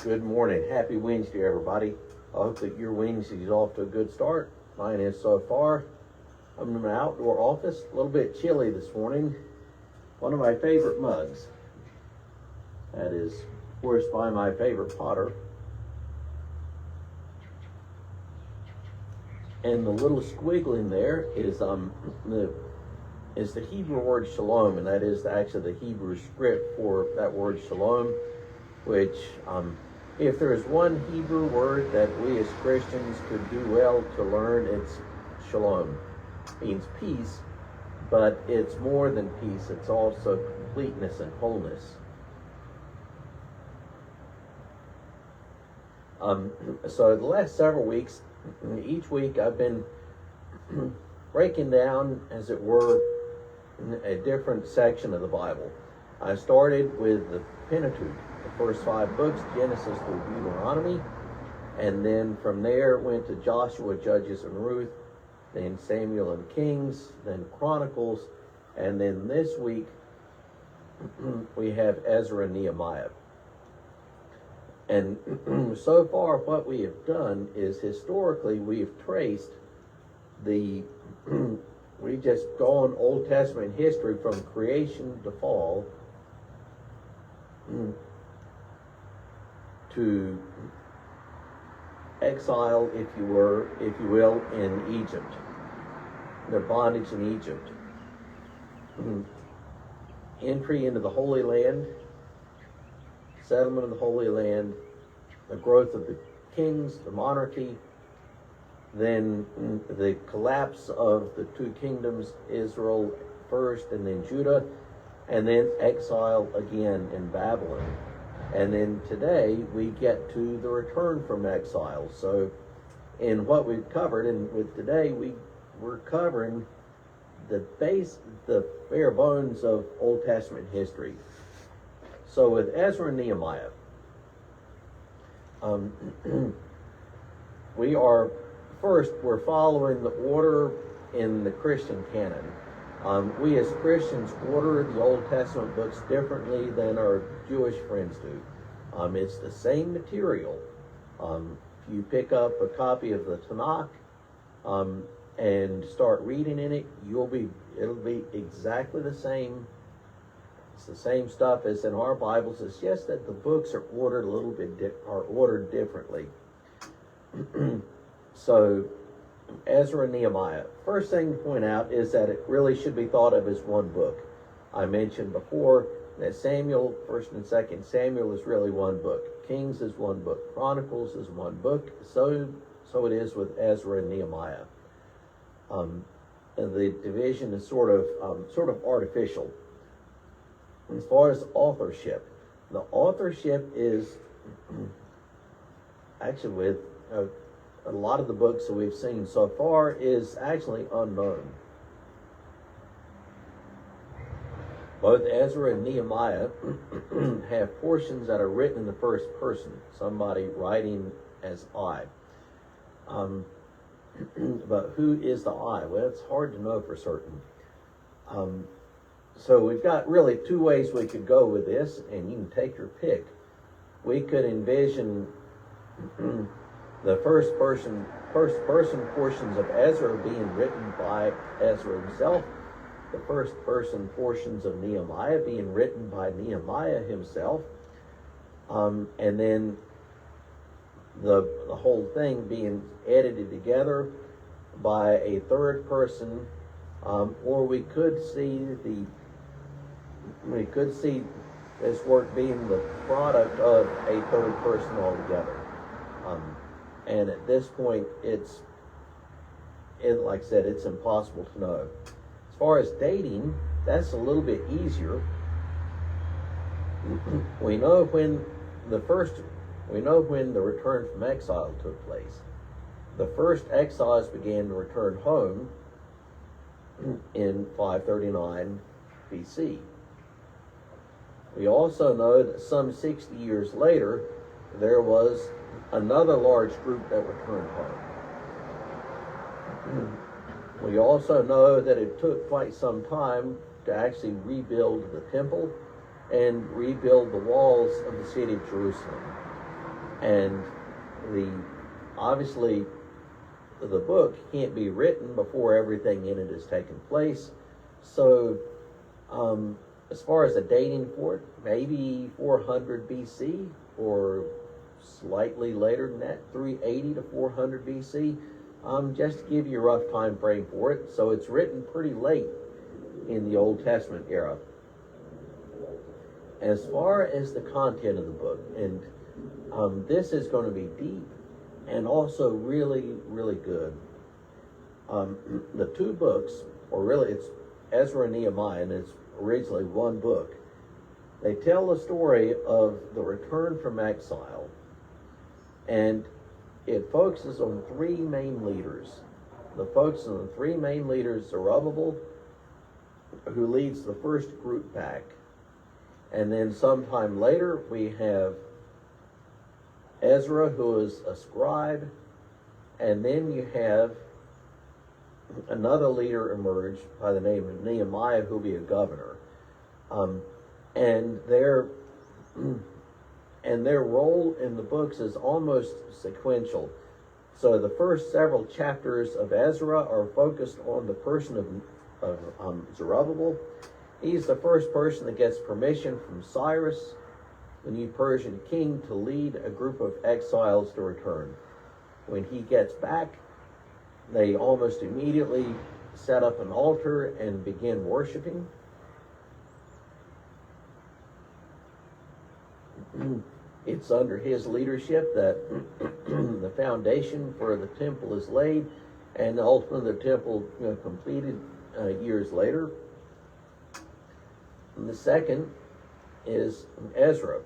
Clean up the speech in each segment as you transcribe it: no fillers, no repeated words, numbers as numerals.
Good morning. Happy Wednesday, everybody. I hope that your Wednesday is off to a good start. Mine is so far. I'm in an outdoor office, a little bit chilly this morning. One of my favorite mugs. That is, of course, by my favorite potter. And the little squiggle in there is the Hebrew word shalom, and that is actually the Hebrew script for that word shalom, which if there's one Hebrew word that we as Christians could do well to learn, it's shalom. It means peace, but it's more than peace. It's also completeness and wholeness. So the last several weeks, each week I've been breaking down, as it were, a different section of the Bible. I started with the Pentateuch, the first 5 books, Genesis through Deuteronomy, and then from there went to Joshua, Judges, and Ruth, then Samuel and Kings, then Chronicles, and then this week we have Ezra and Nehemiah. And so far what we have done is historically we have traced we've just gone Old Testament history from creation to fall to exile, if you will, in Egypt. Their bondage in Egypt. Entry into the Holy Land, settlement of the Holy Land, the growth of the kings, the monarchy, then the collapse of the 2 kingdoms, Israel first and then Judah, and then exile again in Babylon. And then today we get to the return from exile. So in what we've covered, and with today we're covering the bare bones of Old Testament history. So with Ezra and Nehemiah, we're following the order in the Christian canon. We as Christians order the Old Testament books differently than our Jewish friends do. It's the same material. If you pick up a copy of the Tanakh and start reading in it, it'll be exactly the same. It's the same stuff as in our Bibles. It's just that the books are ordered a little bit ordered differently. So, Ezra and Nehemiah. First thing to point out is that it really should be thought of as one book. I mentioned before that Samuel, 1st and 2nd Samuel, is really one book. Kings is one book. Chronicles is one book. So it is with Ezra and Nehemiah. And the division is sort of artificial. As far as authorship, the authorship is actually with a lot of the books that we've seen so far is actually unknown. Both Ezra and Nehemiah have portions that are written in the first person, somebody writing as I. But who is the I? Well, it's hard to know for certain. So we've got really 2 ways we could go with this, and you can take your pick. We could envision the first person portions of Ezra being written by Ezra himself, the first person portions of Nehemiah being written by Nehemiah himself, and then the whole thing being edited together by a third person, or we could see this work being the product of a third person altogether. And at this point, like I said, it's impossible to know. As far as dating, that's a little bit easier. We know when the return from exile took place. The first exiles began to return home in 539 BC. We also know that some 60 years later, there was another large group that returned home. We also know that it took quite some time to actually rebuild the temple and rebuild the walls of the city of Jerusalem. And obviously the book can't be written before everything in it has taken place. So as far as the dating for it, maybe 400 BC or slightly later than that, 380 to 400 BC. Just to give you a rough time frame for it. So it's written pretty late in the Old Testament era. As far as the content of the book, and this is going to be deep and also really, really good. The two books, or really it's Ezra and Nehemiah, and it's originally one book. They tell the story of the return from exile, and it focuses on three main leaders. The focus on the three main leaders: Zerubbabel, who leads the first group back, and then sometime later we have Ezra, who is a scribe, and then you have another leader emerge by the name of Nehemiah, who will be a governor. And their role in the books is almost sequential. So the first several chapters of Ezra are focused on the person of Zerubbabel. He's the first person that gets permission from Cyrus, the new Persian king, to lead a group of exiles to return. When he gets back, they almost immediately set up an altar and begin worshiping. It's under his leadership that the foundation for the temple is laid, and ultimately the temple completed years later. And the second is Ezra.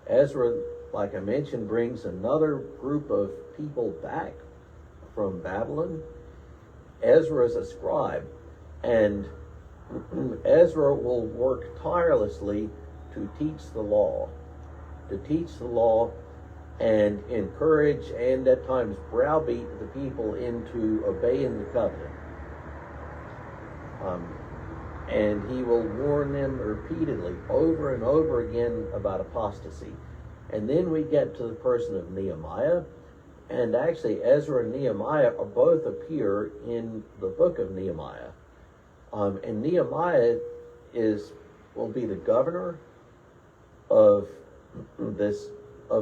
Ezra, like I mentioned, brings another group of people back from Babylon. Ezra is a scribe, and Ezra will work tirelessly to teach the law. And encourage and at times browbeat the people into obeying the covenant. And he will warn them repeatedly over and over again about apostasy. And then we get to the person of Nehemiah, and actually Ezra and Nehemiah both appear in the book of Nehemiah. And Nehemiah will be the governor of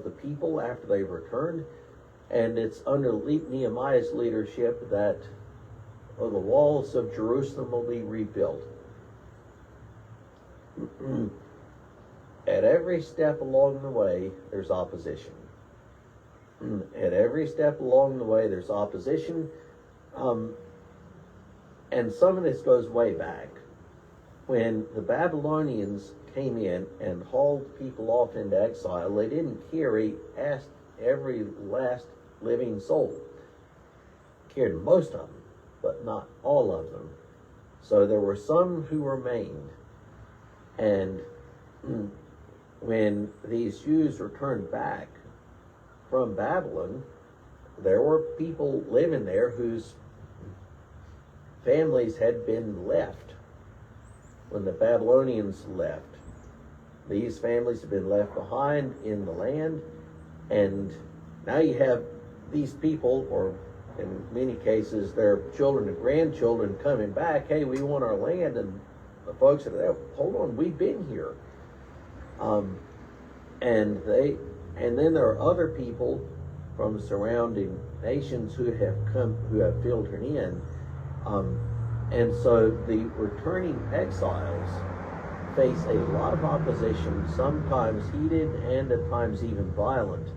the people after they've returned, and it's under Nehemiah's leadership that the walls of Jerusalem will be rebuilt. At every step along the way, there's opposition. At every step along the way, there's opposition, and some of this goes way back. When the Babylonians came in and hauled people off into exile, they didn't carry every last living soul. Carried most of them, but not all of them. So there were some who remained. And when these Jews returned back from Babylon, there were people living there whose families had been left when the Babylonians left. These families have been left behind in the land, and now you have these people, or in many cases their children and grandchildren, coming back. Hey, we want our land, and the folks are there. Hold on, we've been here. And then there are other people from surrounding nations who have filtered in, and so the returning exiles face a lot of opposition, sometimes heated and at times even violent,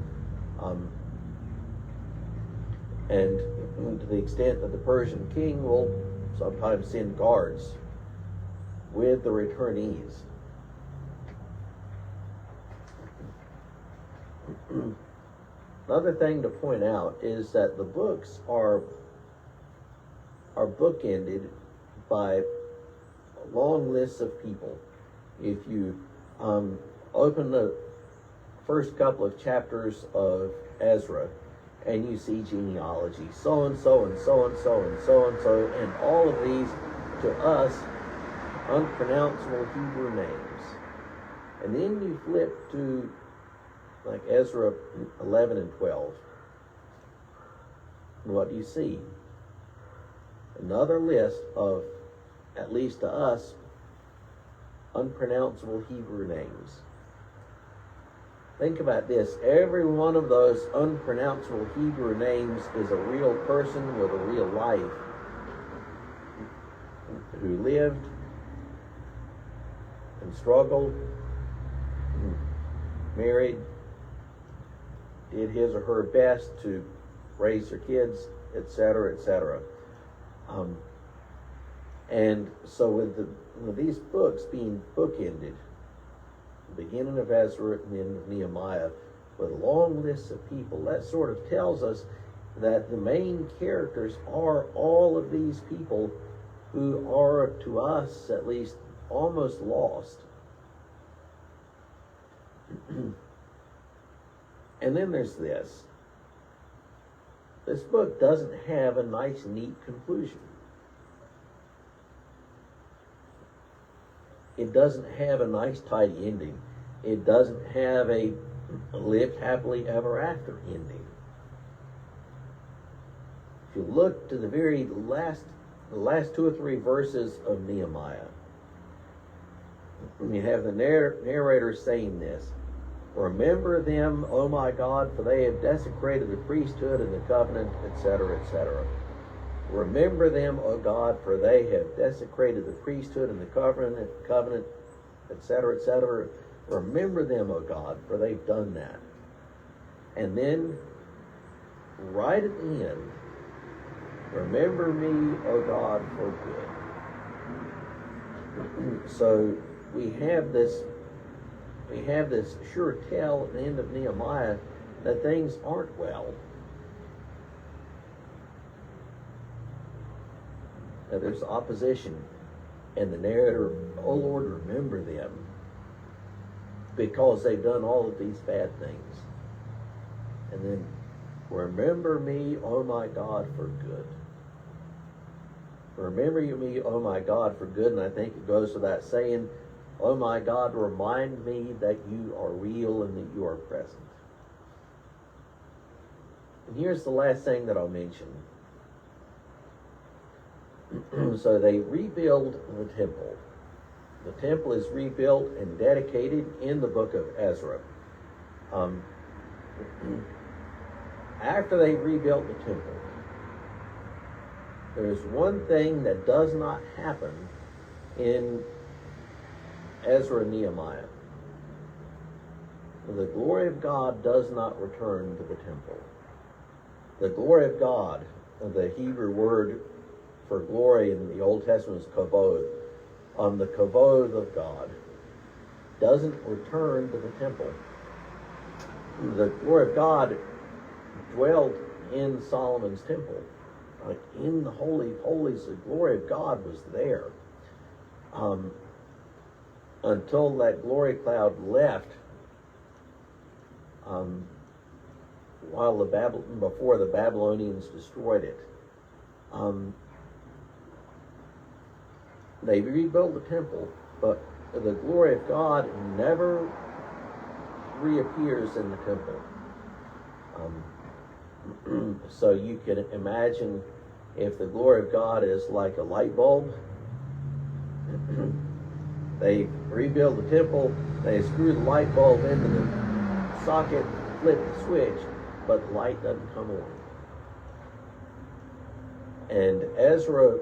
and to the extent that the Persian king will sometimes send guards with the returnees. Another thing to point out is that the books are bookended by long lists of people. If you open the first couple of chapters of Ezra and you see genealogy, so and so and so and so and so and so, and all of these to us unpronounceable Hebrew names. And then you flip to like Ezra 11 and 12. And what do you see? Another list of, at least to us, unpronounceable Hebrew names. Think about this. Every one of those unpronounceable Hebrew names is a real person with a real life who lived and struggled, married, did his or her best to raise their kids, etc., etc. And so with these books being bookended, the beginning of Ezra and the end of Nehemiah, with long lists of people, that sort of tells us that the main characters are all of these people who are, to us at least, almost lost. And then there's this. This book doesn't have a nice, neat conclusion. It doesn't have a nice, tidy ending. It doesn't have a lived happily ever after ending. If you look to the very last 2 or 3 verses of Nehemiah, you have the narrator saying this: "Remember them, O my God, for they have desecrated the priesthood and the covenant," etc., etc. Remember them, O God, for they have desecrated the priesthood and the covenant, etc., etc. Remember them, O God, for they've done that. And then, right at the end, remember me, O God, for good. So we have this sure tell at the end of Nehemiah that things aren't well. That there's opposition, and the narrator, "Oh Lord, remember them, because they've done all of these bad things." And then, "Remember me, O my God, for good." Remember me, O my God, for good. And I think it goes without saying, "Oh my God, remind me that you are real and that you are present." And here's the last thing that I'll mention. So they rebuild the temple. The temple is rebuilt and dedicated in the book of Ezra. After they rebuilt the temple, there's one thing that does not happen in Ezra and Nehemiah. The glory of God does not return to the temple. The glory of God, the Hebrew word for glory in the Old Testament is kavod. The kavod of God doesn't return to the temple. The glory of God dwelt in Solomon's temple. Like in the Holy of Holies, the glory of God was there. Until that glory cloud left, before the Babylonians destroyed it. They rebuilt the temple, but the glory of God never reappears in the temple. So you can imagine if the glory of God is like a light bulb. They rebuild the temple, they screw the light bulb into the socket, flip the switch, but the light doesn't come on. And Ezra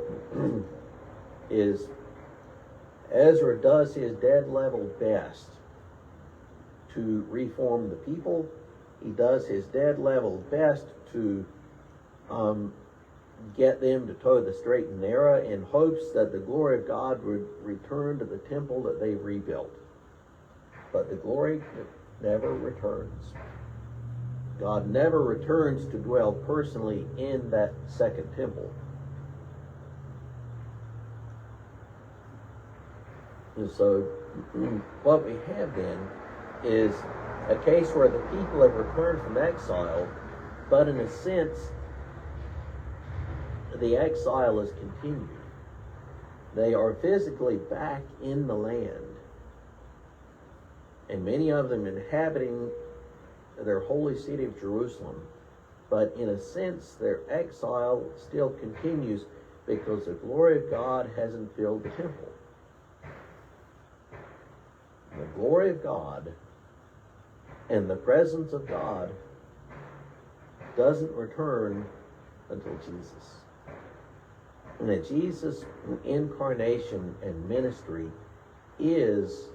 does his dead level best to reform the people. He does his dead level best to get them to toe the straight and narrow in hopes that the glory of God would return to the temple that they rebuilt. But the glory never returns. God never returns to dwell personally in that second temple. And so what we have then is a case where the people have returned from exile, but in a sense, the exile is continued. They are physically back in the land, and many of them inhabiting their holy city of Jerusalem, but in a sense their exile still continues because the glory of God hasn't filled the temple. The glory of God and the presence of God doesn't return until Jesus. And that Jesus' incarnation and ministry is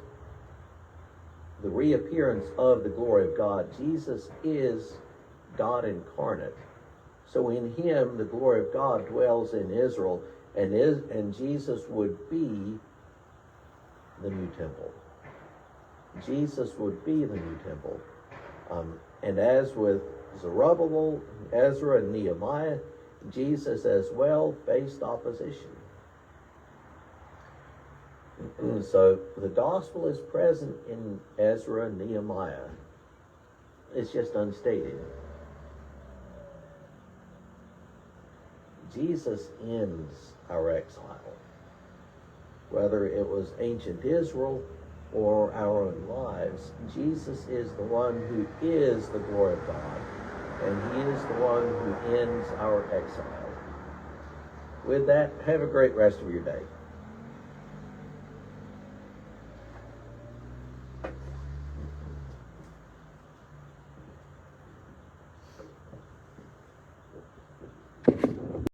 the reappearance of the glory of God. Jesus is God incarnate. So in him, the glory of God dwells in Israel, and Jesus would be the new temple. Jesus would be the new temple. And as with Zerubbabel, Ezra, and Nehemiah, Jesus as well faced opposition. So the gospel is present in Ezra and Nehemiah. It's just unstated. Jesus ends our exile. Whether it was ancient Israel or our own lives, Jesus is the one who is the glory of God, and he is the one who ends our exile. With that, have a great rest of your day.